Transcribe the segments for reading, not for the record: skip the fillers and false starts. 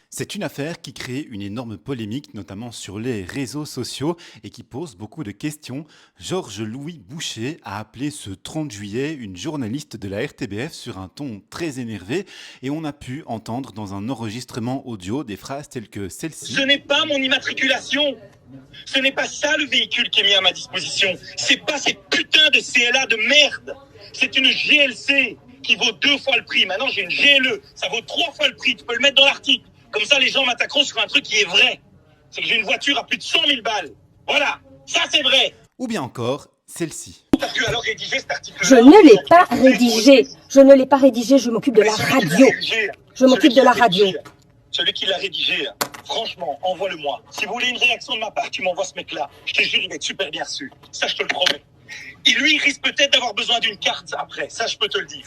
C'est une affaire qui crée une énorme polémique, notamment sur les réseaux sociaux, et qui pose beaucoup de questions. Georges-Louis Boucher a appelé ce 30 juillet une journaliste de la RTBF sur un ton très énervé, et on a pu entendre dans un enregistrement audio des phrases telles que Ce celle-ci. n'est pas mon immatriculation. Ce n'est pas ça le véhicule qui est mis à ma disposition. C'est pas ces putains de CLA de merde. C'est une GLC qui vaut 2 fois le prix. Maintenant, j'ai une GLE. Ça vaut 3 fois le prix. Tu peux le mettre dans l'article. Comme ça, les gens m'attaqueront sur un truc qui est vrai. C'est que j'ai une voiture à plus de 100 000 balles. Voilà. Ça, c'est vrai. Ou bien encore celle-ci. T'as pu alors rédiger cet article-là? Je ne l'ai pas rédigé. Je ne l'ai pas rédigé. Je m'occupe de la radio. Je m'occupe de la radio. Celui qui l'a rédigé, franchement, envoie-le-moi. Si vous voulez une réaction de ma part, tu m'envoies ce mec-là. Je te jure, il va être super bien reçu. Ça, je te le promets. Et lui, il risque peut-être d'avoir besoin d'une carte après. Ça, je peux te le dire.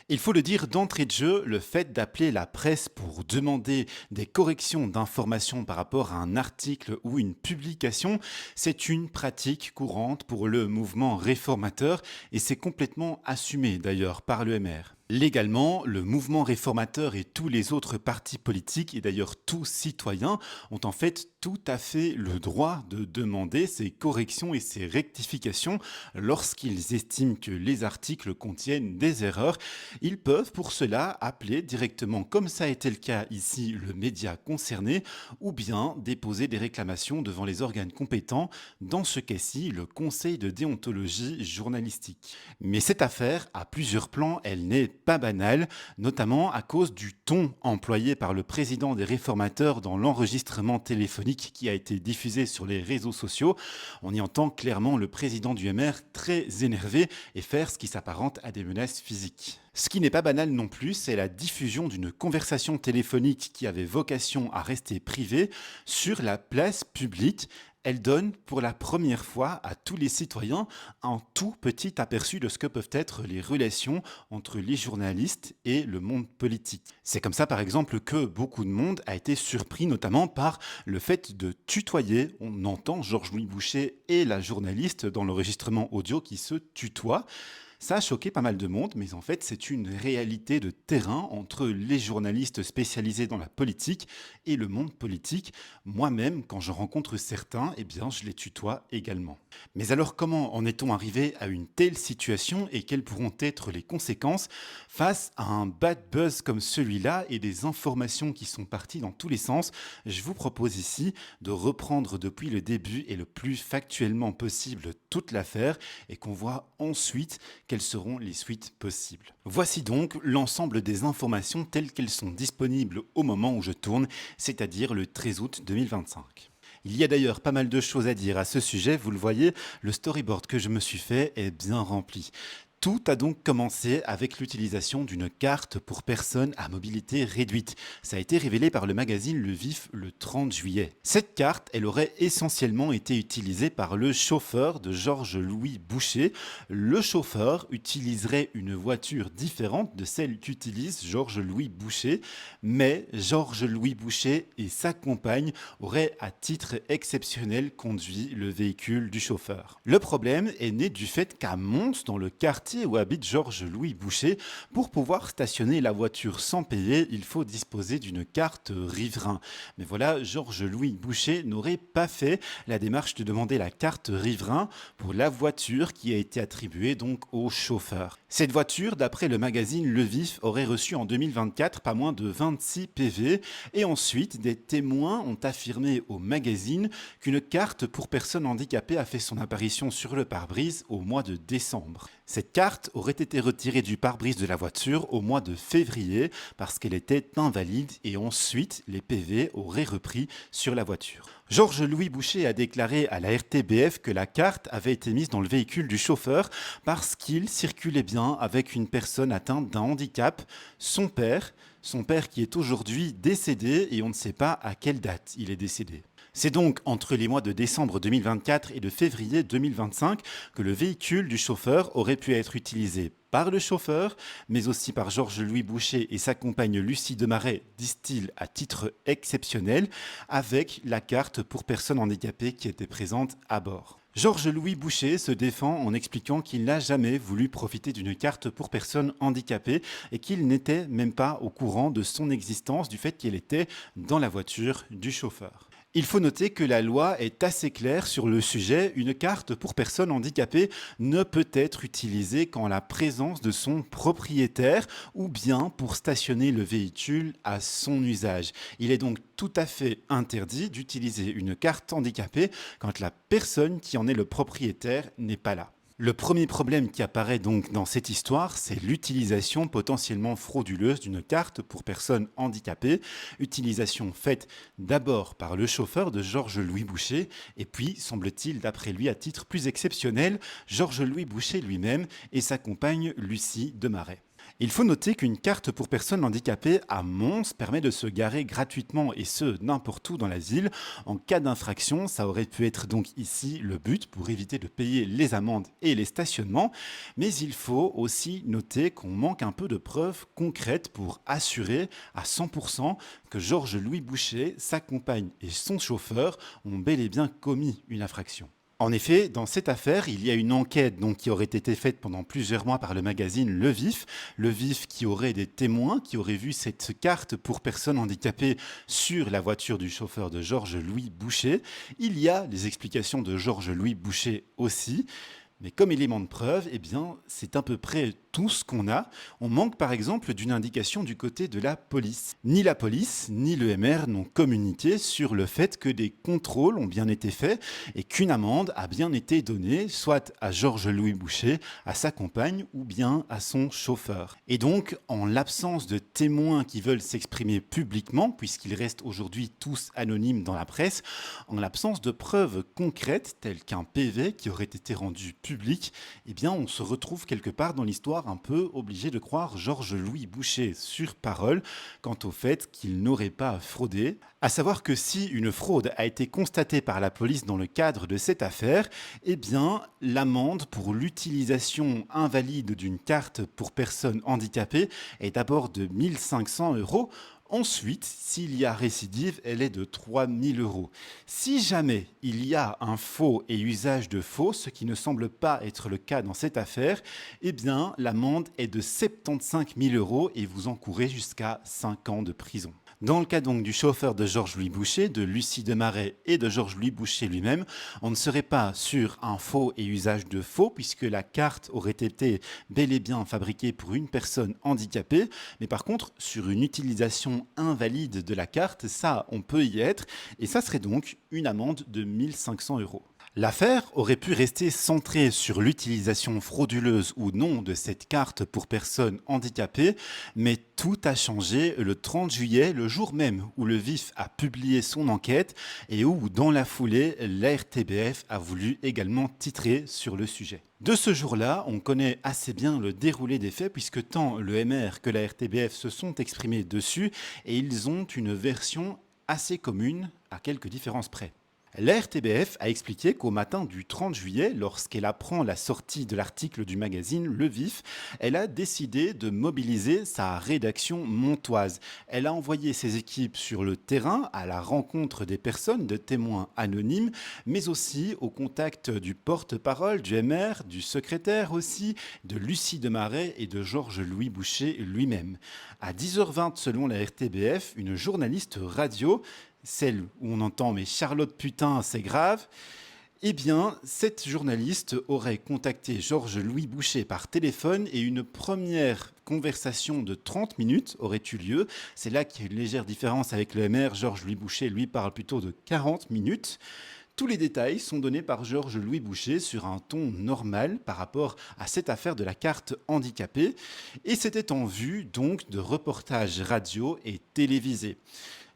Il faut le dire d'entrée de jeu, le fait d'appeler la presse pour demander des corrections d'informations par rapport à un article ou une publication, c'est une pratique courante pour le mouvement réformateur et c'est complètement assumé d'ailleurs par l'EMR. Légalement, le mouvement réformateur et tous les autres partis politiques, et d'ailleurs tous citoyens, ont en fait tout à fait le droit de demander ces corrections et ces rectifications lorsqu'ils estiment que les articles contiennent des erreurs. Ils peuvent pour cela appeler directement, comme ça a été le cas ici, le média concerné, ou bien déposer des réclamations devant les organes compétents, dans ce cas-ci le Conseil de déontologie journalistique. Mais cette affaire a plusieurs plans, elle n'est pas banale, notamment à cause du ton employé par le président des réformateurs dans l'enregistrement téléphonique qui a été diffusé sur les réseaux sociaux. On y entend clairement le président du MR très énervé et faire ce qui s'apparente à des menaces physiques. Ce qui n'est pas banal non plus, c'est la diffusion d'une conversation téléphonique qui avait vocation à rester privée sur la place publique. Elle donne pour la première fois à tous les citoyens un tout petit aperçu de ce que peuvent être les relations entre les journalistes et le monde politique. C'est comme ça par exemple que beaucoup de monde a été surpris notamment par le fait de tutoyer. On entend Georges-Louis Boucher et la journaliste dans l'enregistrement audio qui se tutoient. Ça a choqué pas mal de monde, mais en fait, c'est une réalité de terrain entre les journalistes spécialisés dans la politique et le monde politique. Moi-même, quand je rencontre certains, eh bien, je les tutoie également. Mais alors, comment en est-on arrivé à une telle situation et quelles pourront être les conséquences face à un bad buzz comme celui-là et des informations qui sont parties dans tous les sens? Je vous propose ici de reprendre depuis le début et le plus factuellement possible toute l'affaire et qu'on voit ensuite quelles seront les suites possibles. Voici donc l'ensemble des informations telles qu'elles sont disponibles au moment où je tourne, c'est-à-dire le 13 août 2025. Il y a d'ailleurs pas mal de choses à dire à ce sujet, vous le voyez, le storyboard que je me suis fait est bien rempli. Tout a donc commencé avec l'utilisation d'une carte pour personnes à mobilité réduite. Ça a été révélé par le magazine Le Vif le 30 juillet. Cette carte, elle aurait essentiellement été utilisée par le chauffeur de Georges-Louis Boucher. Le chauffeur utiliserait une voiture différente de celle qu'utilise Georges-Louis Boucher, mais Georges-Louis Boucher et sa compagne auraient à titre exceptionnel conduit le véhicule du chauffeur. Le problème est né du fait qu'à Mons, dans le quartier où habite Georges-Louis Boucher, pour pouvoir stationner la voiture sans payer, il faut disposer d'une carte riverain. Mais voilà, Georges-Louis Boucher n'aurait pas fait la démarche de demander la carte riverain pour la voiture qui a été attribuée donc au chauffeur. Cette voiture, d'après le magazine Le Vif, aurait reçu en 2024 pas moins de 26 PV et ensuite des témoins ont affirmé au magazine qu'une carte pour personnes handicapées a fait son apparition sur le pare-brise au mois de décembre. Cette carte aurait été retirée du pare-brise de la voiture au mois de février parce qu'elle était invalide et ensuite les PV auraient repris sur la voiture. Georges-Louis Boucher a déclaré à la RTBF que la carte avait été mise dans le véhicule du chauffeur parce qu'il circulait bien avec une personne atteinte d'un handicap, son père qui est aujourd'hui décédé et on ne sait pas à quelle date il est décédé. C'est donc entre les mois de décembre 2024 et de février 2025 que le véhicule du chauffeur aurait pu être utilisé par le chauffeur, mais aussi par Georges-Louis Boucher et sa compagne Lucie Demaret, disent-ils à titre exceptionnel, avec la carte pour personnes handicapées qui était présente à bord. Georges-Louis Boucher se défend en expliquant qu'il n'a jamais voulu profiter d'une carte pour personnes handicapées et qu'il n'était même pas au courant de son existence du fait qu'elle était dans la voiture du chauffeur. Il faut noter que la loi est assez claire sur le sujet. Une carte pour personnes handicapées ne peut être utilisée qu'en la présence de son propriétaire ou bien pour stationner le véhicule à son usage. Il est donc tout à fait interdit d'utiliser une carte handicapée quand la personne qui en est le propriétaire n'est pas là. Le premier problème qui apparaît donc dans cette histoire, c'est l'utilisation potentiellement frauduleuse d'une carte pour personnes handicapées, utilisation faite d'abord par le chauffeur de Georges-Louis Boucher, et puis, semble-t-il, d'après lui, à titre plus exceptionnel, Georges-Louis Boucher lui-même et sa compagne Lucie Demaret. Il faut noter qu'une carte pour personnes handicapées à Mons permet de se garer gratuitement et ce, n'importe où dans la ville. En cas d'infraction, ça aurait pu être donc ici le but pour éviter de payer les amendes et les stationnements. Mais il faut aussi noter qu'on manque un peu de preuves concrètes pour assurer à 100% que Georges-Louis Boucher, sa compagne et son chauffeur ont bel et bien commis une infraction. En effet, dans cette affaire, il y a une enquête qui aurait été faite pendant plusieurs mois par le magazine Le Vif qui aurait des témoins qui auraient vu cette carte pour personnes handicapées sur la voiture du chauffeur de Georges-Louis Boucher. Il y a les explications de Georges-Louis Boucher aussi. Mais comme élément de preuve, c'est à peu près tout ce qu'on a. On manque par exemple d'une indication du côté de la police. Ni la police, ni l'EMR n'ont communiqué sur le fait que des contrôles ont bien été faits et qu'une amende a bien été donnée, soit à Georges-Louis Boucher, à sa compagne ou bien à son chauffeur. Et donc, en l'absence de témoins qui veulent s'exprimer publiquement, puisqu'ils restent aujourd'hui tous anonymes dans la presse, en l'absence de preuves concrètes telles qu'un PV qui aurait été rendu public, on se retrouve quelque part dans l'histoire un peu obligé de croire Georges-Louis Boucher sur parole quant au fait qu'il n'aurait pas fraudé. À savoir que si une fraude a été constatée par la police dans le cadre de cette affaire, l'amende pour l'utilisation invalide d'une carte pour personnes handicapées est d'abord de 1 500 €. Ensuite, s'il y a récidive, elle est de 3 000 €. Si jamais il y a un faux et usage de faux, ce qui ne semble pas être le cas dans cette affaire, l'amende est de 75 000 € et vous encourez jusqu'à 5 ans de prison. Dans le cas donc du chauffeur de Georges-Louis Boucher, de Lucie Demaret et de Georges-Louis Boucher lui-même, on ne serait pas sur un faux et usage de faux puisque la carte aurait été bel et bien fabriquée pour une personne handicapée, mais par contre sur une utilisation invalide de la carte, ça on peut y être et ça serait donc une amende de 1 500 €. L'affaire aurait pu rester centrée sur l'utilisation frauduleuse ou non de cette carte pour personnes handicapées, mais tout a changé le 30 juillet, le jour même où le Vif a publié son enquête et où, dans la foulée, la RTBF a voulu également titrer sur le sujet. De ce jour-là, on connaît assez bien le déroulé des faits puisque tant le MR que la RTBF se sont exprimés dessus et ils ont une version assez commune à quelques différences près. La RTBF a expliqué qu'au matin du 30 juillet, lorsqu'elle apprend la sortie de l'article du magazine Le Vif, elle a décidé de mobiliser sa rédaction montoise. Elle a envoyé ses équipes sur le terrain à la rencontre des personnes, de témoins anonymes, mais aussi au contact du porte-parole, du MR, du secrétaire aussi, de Lucie Demaret et de Georges-Louis Boucher lui-même. À 10h20, selon la RTBF, une journaliste radio, celle où on entend « mais Charlotte putain, c'est grave », cette journaliste aurait contacté Georges-Louis Boucher par téléphone et une première conversation de 30 minutes aurait eu lieu. C'est là qu'il y a une légère différence avec le MR. Georges-Louis Boucher, lui, parle plutôt de 40 minutes. Tous les détails sont donnés par Georges-Louis Boucher sur un ton normal par rapport à cette affaire de la carte handicapée. Et c'était en vue donc de reportages radio et télévisés.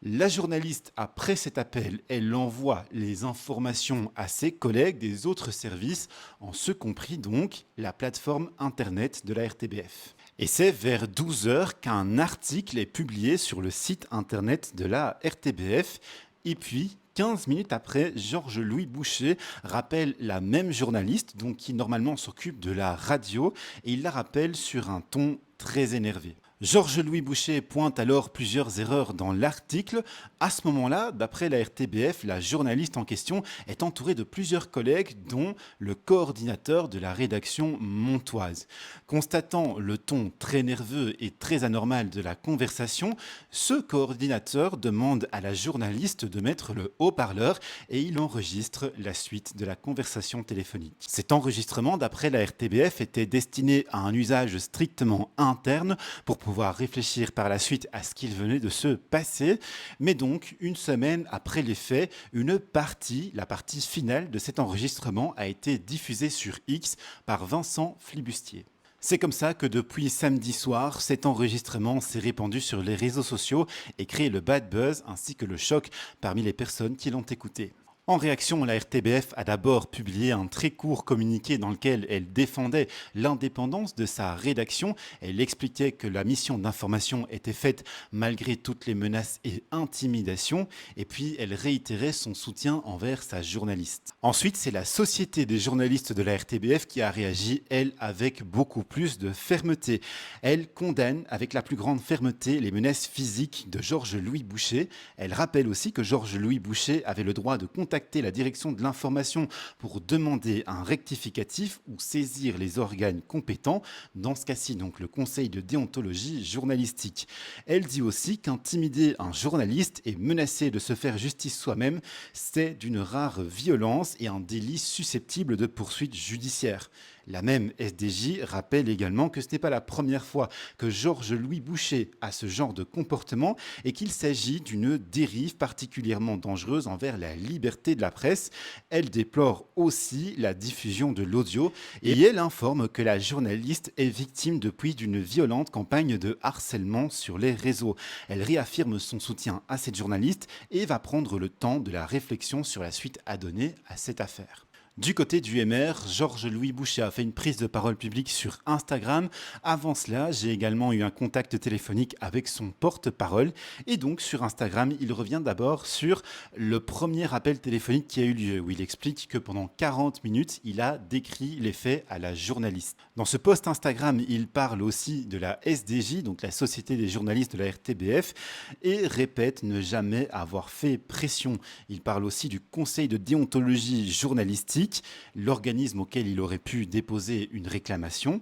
La journaliste, après cet appel, elle envoie les informations à ses collègues des autres services, en ce compris donc la plateforme internet de la RTBF. Et c'est vers 12h qu'un article est publié sur le site internet de la RTBF. Et puis, 15 minutes après, Georges-Louis Boucher rappelle la même journaliste, donc qui normalement s'occupe de la radio, et il la rappelle sur un ton très énervé. Georges-Louis Boucher pointe alors plusieurs erreurs dans l'article. À ce moment-là, d'après la RTBF, la journaliste en question est entourée de plusieurs collègues, dont le coordinateur de la rédaction montoise. Constatant le ton très nerveux et très anormal de la conversation, ce coordinateur demande à la journaliste de mettre le haut-parleur et il enregistre la suite de la conversation téléphonique. Cet enregistrement, d'après la RTBF, était destiné à un usage strictement interne pour pouvoir réfléchir par la suite à ce qu'il venait de se passer. Mais donc, une semaine après les faits, la partie finale de cet enregistrement a été diffusée sur X par Vincent Flibustier. C'est comme ça que depuis samedi soir, cet enregistrement s'est répandu sur les réseaux sociaux et créé le bad buzz ainsi que le choc parmi les personnes qui l'ont écouté. En réaction, la RTBF a d'abord publié un très court communiqué dans lequel elle défendait l'indépendance de sa rédaction. Elle expliquait que la mission d'information était faite malgré toutes les menaces et intimidations. Et puis, elle réitérait son soutien envers sa journaliste. Ensuite, c'est la Société des journalistes de la RTBF qui a réagi, elle, avec beaucoup plus de fermeté. Elle condamne avec la plus grande fermeté les menaces physiques de Georges-Louis Boucher. Elle rappelle aussi que Georges-Louis Boucher avait le droit de contacter la direction de l'information pour demander un rectificatif ou saisir les organes compétents, dans ce cas-ci donc le conseil de déontologie journalistique. Elle dit aussi qu'intimider un journaliste et menacer de se faire justice soi-même, c'est d'une rare violence et un délit susceptible de poursuite judiciaire. La même SDJ rappelle également que ce n'est pas la première fois que Georges-Louis Boucher a ce genre de comportement et qu'il s'agit d'une dérive particulièrement dangereuse envers la liberté de la presse. Elle déplore aussi la diffusion de l'audio et elle informe que la journaliste est victime depuis d'une violente campagne de harcèlement sur les réseaux. Elle réaffirme son soutien à cette journaliste et va prendre le temps de la réflexion sur la suite à donner à cette affaire. Du côté du MR, Georges-Louis Boucher a fait une prise de parole publique sur Instagram. Avant cela, j'ai également eu un contact téléphonique avec son porte-parole. Et donc, sur Instagram, il revient d'abord sur le premier appel téléphonique qui a eu lieu, où il explique que pendant 40 minutes, il a décrit les faits à la journaliste. Dans ce post Instagram, il parle aussi de la SDJ, donc la Société des journalistes de la RTBF, et répète ne jamais avoir fait pression. Il parle aussi du Conseil de déontologie journalistique, l'organisme auquel il aurait pu déposer une réclamation.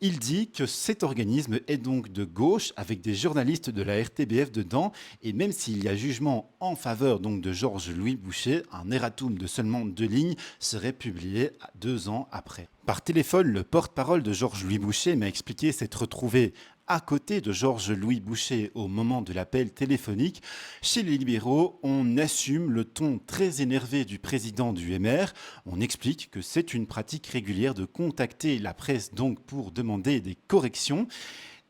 Il dit que cet organisme est donc de gauche avec des journalistes de la RTBF dedans et même s'il y a jugement en faveur donc de Georges-Louis Boucher, un erratum de seulement 2 lignes serait publié 2 ans après. Par téléphone, le porte-parole de Georges-Louis Boucher m'a expliqué s'être retrouvé à côté de Georges-Louis Boucher au moment de l'appel téléphonique. Chez les libéraux, on assume le ton très énervé du président du MR. On explique que c'est une pratique régulière de contacter la presse donc pour demander des corrections.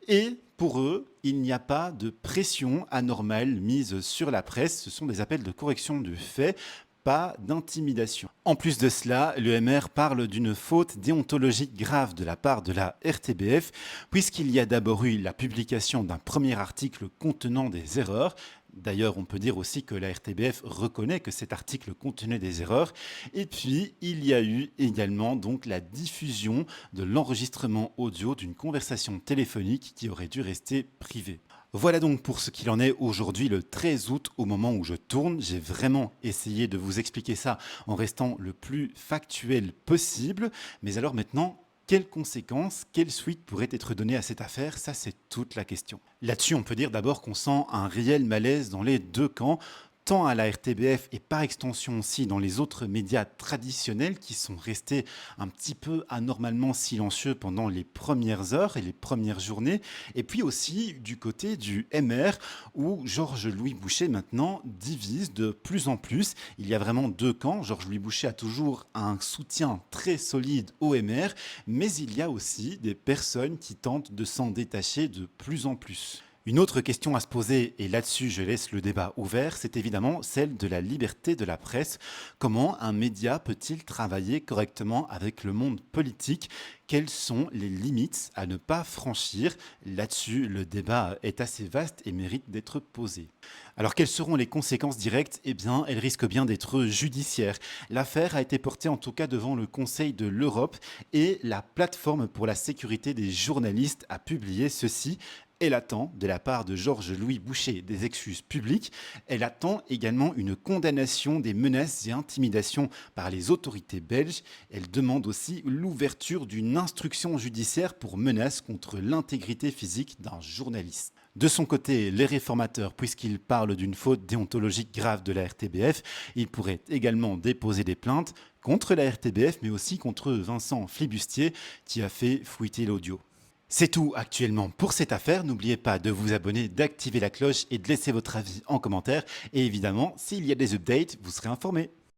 Et pour eux, il n'y a pas de pression anormale mise sur la presse. Ce sont des appels de correction de faits, pas d'intimidation. En plus de cela, le MR parle d'une faute déontologique grave de la part de la RTBF, puisqu'il y a d'abord eu la publication d'un premier article contenant des erreurs. D'ailleurs, on peut dire aussi que la RTBF reconnaît que cet article contenait des erreurs. Et puis, il y a eu également donc la diffusion de l'enregistrement audio d'une conversation téléphonique qui aurait dû rester privée. Voilà donc pour ce qu'il en est aujourd'hui le 13 août au moment où je tourne. J'ai vraiment essayé de vous expliquer ça en restant le plus factuel possible. Mais alors maintenant, quelles conséquences, quelle suite pourrait être donnée à cette affaire? Ça, c'est toute la question. Là-dessus, on peut dire d'abord qu'on sent un réel malaise dans les deux camps, tant à la RTBF et par extension aussi dans les autres médias traditionnels qui sont restés un petit peu anormalement silencieux pendant les premières heures et les premières journées, et puis aussi du côté du MR où Georges-Louis Boucher maintenant divise de plus en plus. Il y a vraiment deux camps. Georges-Louis Boucher a toujours un soutien très solide au MR, mais il y a aussi des personnes qui tentent de s'en détacher de plus en plus. Une autre question à se poser, et là-dessus je laisse le débat ouvert, c'est évidemment celle de la liberté de la presse. Comment un média peut-il travailler correctement avec le monde politique? Quelles sont les limites à ne pas franchir? Là-dessus, le débat est assez vaste et mérite d'être posé. Alors quelles seront les conséquences directes? Eh bien, elles risquent bien d'être judiciaires. L'affaire a été portée en tout cas devant le Conseil de l'Europe et la plateforme pour la sécurité des journalistes a publié ceci. Elle attend, de la part de Georges-Louis Boucher, des excuses publiques. Elle attend également une condamnation des menaces et intimidations par les autorités belges. Elle demande aussi l'ouverture d'une instruction judiciaire pour menace contre l'intégrité physique d'un journaliste. De son côté, les réformateurs, puisqu'ils parlent d'une faute déontologique grave de la RTBF, ils pourraient également déposer des plaintes contre la RTBF, mais aussi contre Vincent Flibustier, qui a fait fuiter l'audio. C'est tout actuellement pour cette affaire. N'oubliez pas de vous abonner, d'activer la cloche et de laisser votre avis en commentaire. Et évidemment, s'il y a des updates, vous serez informés.